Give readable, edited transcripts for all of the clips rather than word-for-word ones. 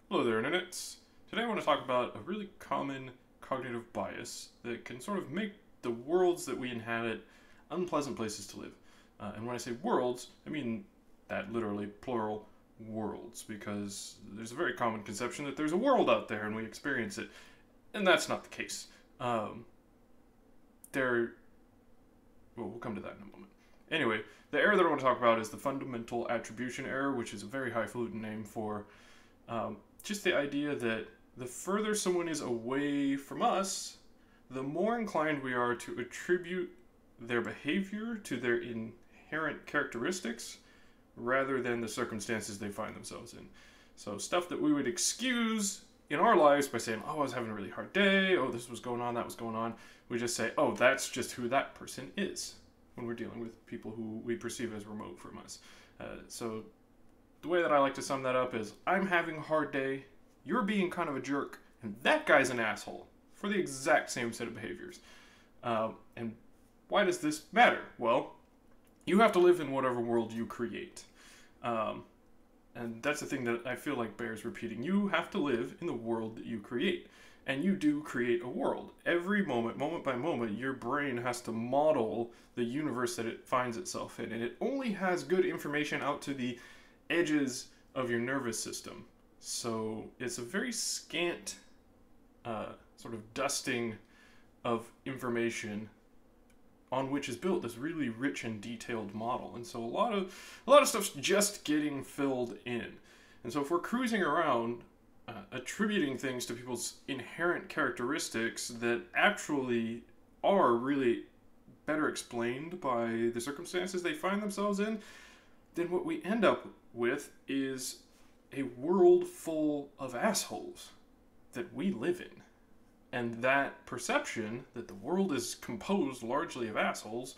Hello there, internets. Today I want to talk about a really common cognitive bias that can sort of make the worlds that we inhabit unpleasant places to live. And when I say worlds, I mean that literally plural worlds, because there's a very common conception that there's a world out there and we experience it, and that's not the case. Um, there, well, we'll come to that in a moment. Anyway, the error that I want to talk about is the fundamental attribution error, which is a very highfalutin name for just the idea that the further someone is away from us, the more inclined we are to attribute their behavior to their inherent characteristics rather than the circumstances they find themselves in. So stuff that we would excuse in our lives by saying, oh, I was having a really hard day, oh, this was going on, that was going on, we just say, oh, that's just who that person is when we're dealing with people who we perceive as remote from us. So the way that I like to sum that up is, I'm having a hard day, you're being kind of a jerk, and that guy's an asshole for the exact same set of behaviors. And why does this matter? Well, you have to live in whatever world you create. And that's the thing that I feel like bears repeating. You have to live in the world that you create. And you do create a world. Every moment, moment by moment, your brain has to model the universe that it finds itself in. And it only has good information out to the edges of your nervous system. So it's a very scant sort of dusting of information on which is built this really rich and detailed model. And so a lot of stuff's just getting filled in. And so if we're cruising around attributing things to people's inherent characteristics that actually are really better explained by the circumstances they find themselves in, then what we end up with is a world full of assholes that we live in. And that perception that the world is composed largely of assholes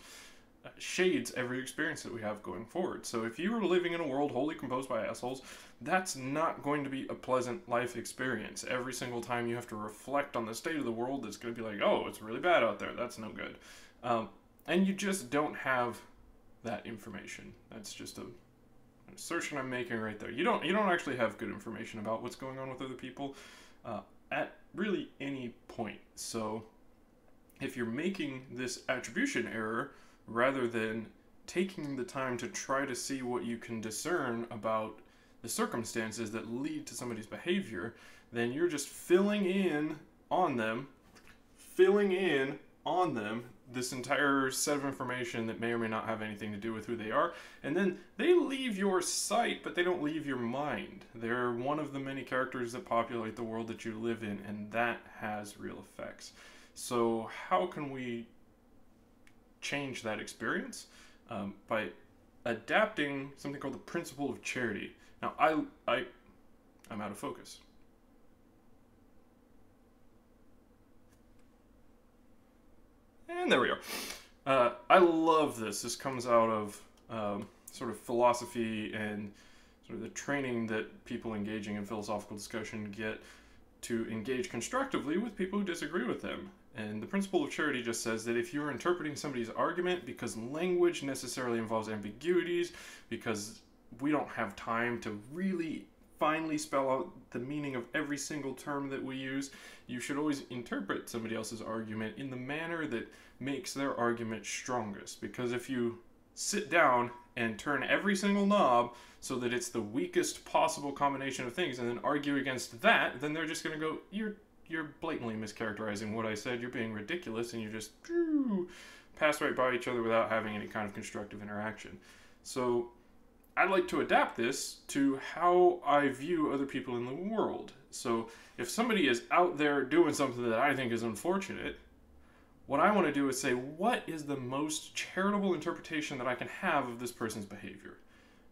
shades every experience that we have going forward. So if you are living in a world wholly composed by assholes, that's not going to be a pleasant life experience. Every single time you have to reflect on the state of the world, it's going to be like, oh, it's really bad out there. That's no good. And you just don't have that information. That's just an assertion I'm making right there. You don't actually have good information about what's going on with other people at really any point. So if you're making this attribution error, rather than taking the time to try to see what you can discern about the circumstances that lead to somebody's behavior, then you're just filling in on them this entire set of information that may or may not have anything to do with who they are, and then they leave your sight, but they don't leave your mind. They're one of the many characters that populate the world that you live in, and that has real effects. So how can we change that experience? By adapting something called the principle of charity. Now, I'm out of focus. And there we are. I love this. This comes out of sort of philosophy and sort of the training that people engaging in philosophical discussion get to engage constructively with people who disagree with them. And the principle of charity just says that if you're interpreting somebody's argument, because language necessarily involves ambiguities, because we don't have time to really finally spell out the meaning of every single term that we use, you should always interpret somebody else's argument in the manner that makes their argument strongest. Because if you sit down and turn every single knob so that it's the weakest possible combination of things and then argue against that, then they're just going to go, you're blatantly mischaracterizing what I said, you're being ridiculous, and you just pass right by each other without having any kind of constructive interaction. So I like to adapt this to how I view other people in the world. So if somebody is out there doing something that I think is unfortunate, what I want to do is say, what is the most charitable interpretation that I can have of this person's behavior?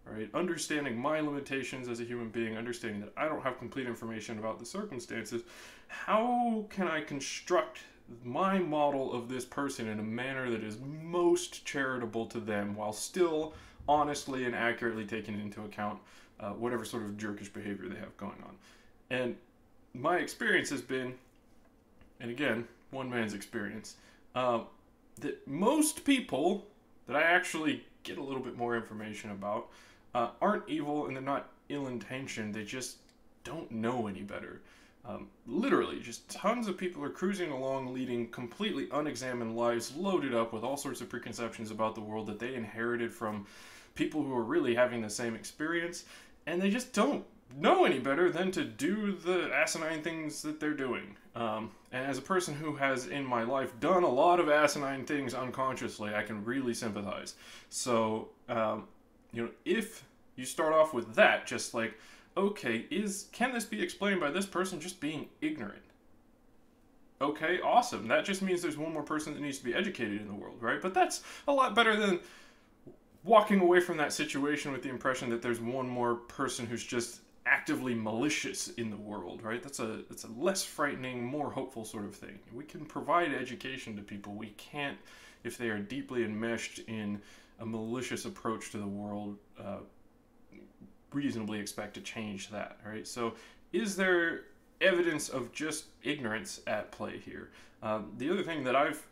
Right? Understanding my limitations as a human being, understanding that I don't have complete information about the circumstances, how can I construct my model of this person in a manner that is most charitable to them while still honestly and accurately taking into account whatever sort of jerkish behavior they have going on? And my experience has been, and again, one man's experience, that most people that I actually get a little bit more information about aren't evil and they're not ill-intentioned. They just don't know any better. Literally, just tons of people are cruising along, leading completely unexamined lives, loaded up with all sorts of preconceptions about the world that they inherited from people who are really having the same experience, and they just don't know any better than to do the asinine things that they're doing. And as a person who has in my life done a lot of asinine things unconsciously, I can really sympathize. So, if you start off with that, just like, okay, can this be explained by this person just being ignorant? Okay, awesome. That just means there's one more person that needs to be educated in the world, right? But that's a lot better than walking away from that situation with the impression that there's one more person who's just actively malicious in the world, right? That's a less frightening, more hopeful sort of thing. We can provide education to people. We can't, if they are deeply enmeshed in a malicious approach to the world, reasonably expect to change that, right? So is there evidence of just ignorance at play here? The other thing that I've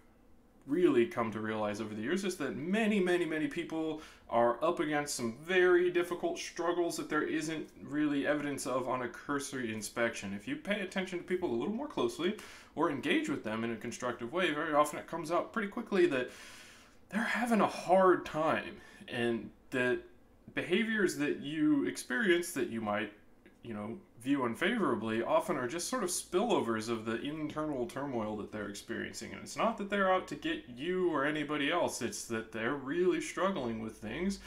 really come to realize over the years is that many, many, many people are up against some very difficult struggles that there isn't really evidence of on a cursory inspection. If you pay attention to people a little more closely or engage with them in a constructive way, very often it comes out pretty quickly that they're having a hard time, and that behaviors that you experience that you might, view unfavorably often are just sort of spillovers of the internal turmoil that they're experiencing. And it's not that they're out to get you or anybody else, it's that they're really struggling with things,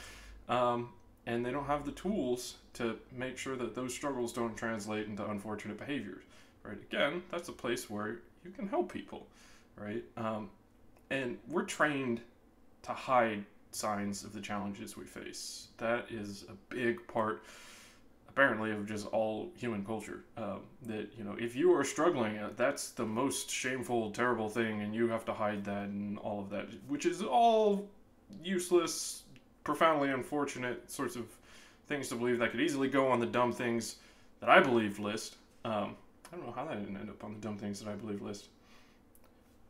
and they don't have the tools to make sure that those struggles don't translate into unfortunate behaviors, right? Again, that's a place where you can help people, right? And we're trained to hide signs of the challenges we face. That is a big part, apparently, of just all human culture. That, if you are struggling, that's the most shameful, terrible thing, and you have to hide that and all of that, which is all useless, profoundly unfortunate sorts of things to believe that could easily go on the dumb things that I believe list. I don't know how that didn't end up on the dumb things that I believe list.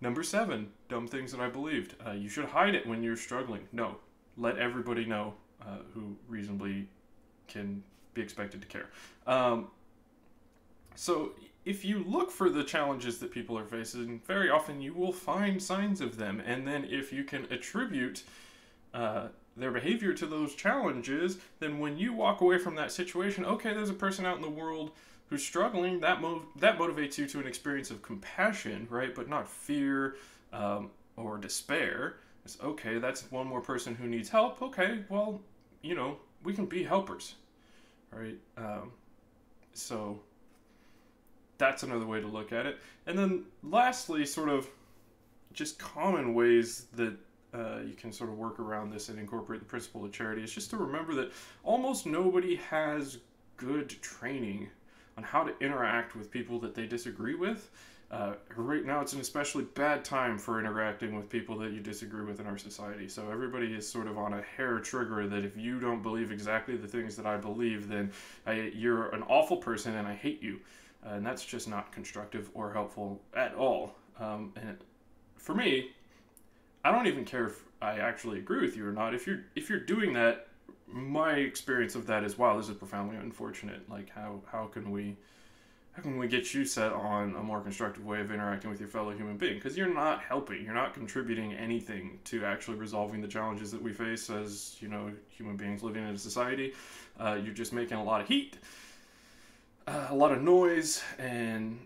Number 7, dumb things that I believed. You should hide it when you're struggling. No, let everybody know who reasonably can be expected to care. So if you look for the challenges that people are facing, very often you will find signs of them. And then if you can attribute their behavior to those challenges, then when you walk away from that situation, okay, there's a person out in the world who's struggling, that motivates you to an experience of compassion, right? But not fear or despair. It's okay, that's one more person who needs help. Okay, well, we can be helpers, right? So that's another way to look at it. And then lastly, sort of just common ways that you can sort of work around this and incorporate the principle of charity is just to remember that almost nobody has good training on how to interact with people that they disagree with. Right now, it's an especially bad time for interacting with people that you disagree with in our society. So everybody is sort of on a hair trigger that if you don't believe exactly the things that I believe, then you're an awful person and I hate you. And that's just not constructive or helpful at all. And for me, I don't even care if I actually agree with you or not. If you're doing that, my experience of that is, wow, this is profoundly unfortunate. Like, how can we get you set on a more constructive way of interacting with your fellow human being? Because you're not helping, you're not contributing anything to actually resolving the challenges that we face as human beings living in a society. You're just making a lot of heat, a lot of noise, and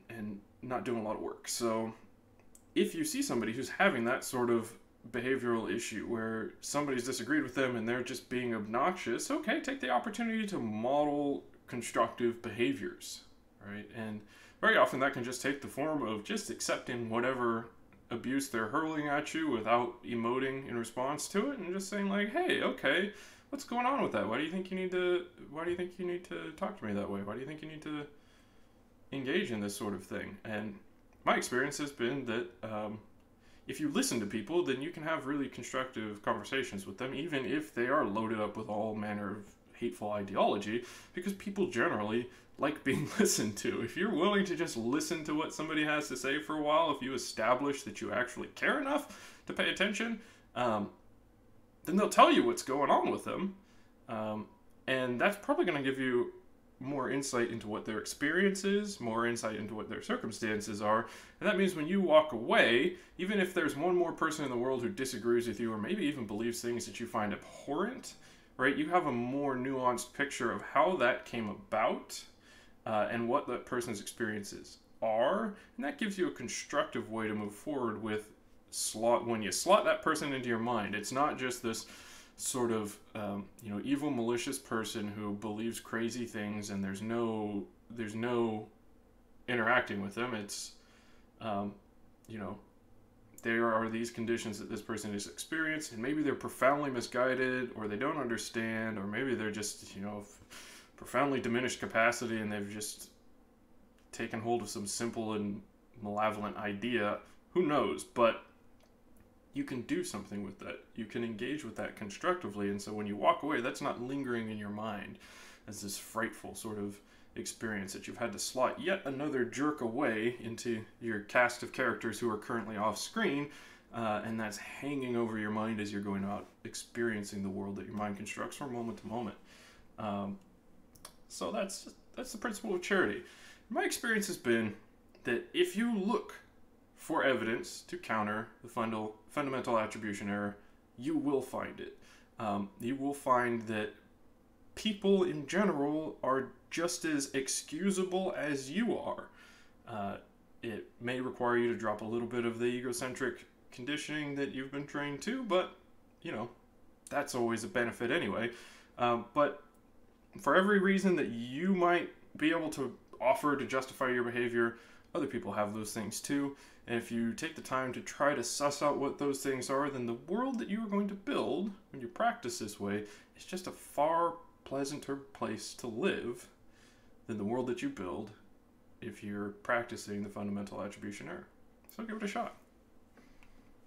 not doing a lot of work. So if you see somebody who's having that sort of behavioral issue where somebody's disagreed with them and they're just being obnoxious, okay, take the opportunity to model constructive behaviors, right? And very often that can just take the form of just accepting whatever abuse they're hurling at you without emoting in response to it, and just saying like, hey, okay, what's going on with that? Why do you think you need to talk to me that way? Why do you think you need to engage in this sort of thing? And my experience has been that if you listen to people, then you can have really constructive conversations with them, even if they are loaded up with all manner of hateful ideology, because people generally like being listened to. If you're willing to just listen to what somebody has to say for a while, if you establish that you actually care enough to pay attention, then they'll tell you what's going on with them. And that's probably going to give you more insight into what their experience is, more insight into what their circumstances are. And that means when you walk away, even if there's one more person in the world who disagrees with you or maybe even believes things that you find abhorrent, right, you have a more nuanced picture of how that came about and what that person's experiences are. And that gives you a constructive way to move forward with when you slot that person into your mind. It's not just this sort of evil, malicious person who believes crazy things and there's no interacting with them. It's there are these conditions that this person has experienced, and maybe they're profoundly misguided, or they don't understand, or maybe they're just profoundly diminished capacity and they've just taken hold of some simple and malevolent idea. Who knows? But you can do something with that. You can engage with that constructively, and so when you walk away, that's not lingering in your mind as this frightful sort of experience that you've had to slot yet another jerk away into your cast of characters who are currently off screen, and that's hanging over your mind as you're going out experiencing the world that your mind constructs from moment to moment. So that's the principle of charity. My experience has been that if you look for evidence to counter the fundamental attribution error, you will find it. You will find that people in general are just as excusable as you are. It may require you to drop a little bit of the egocentric conditioning that you've been trained to, but that's always a benefit anyway. But for every reason that you might be able to offer to justify your behavior, other people have those things too. And if you take the time to try to suss out what those things are, then the world that you are going to build when you practice this way is just a far pleasanter place to live than the world that you build if you're practicing the fundamental attribution error. So give it a shot.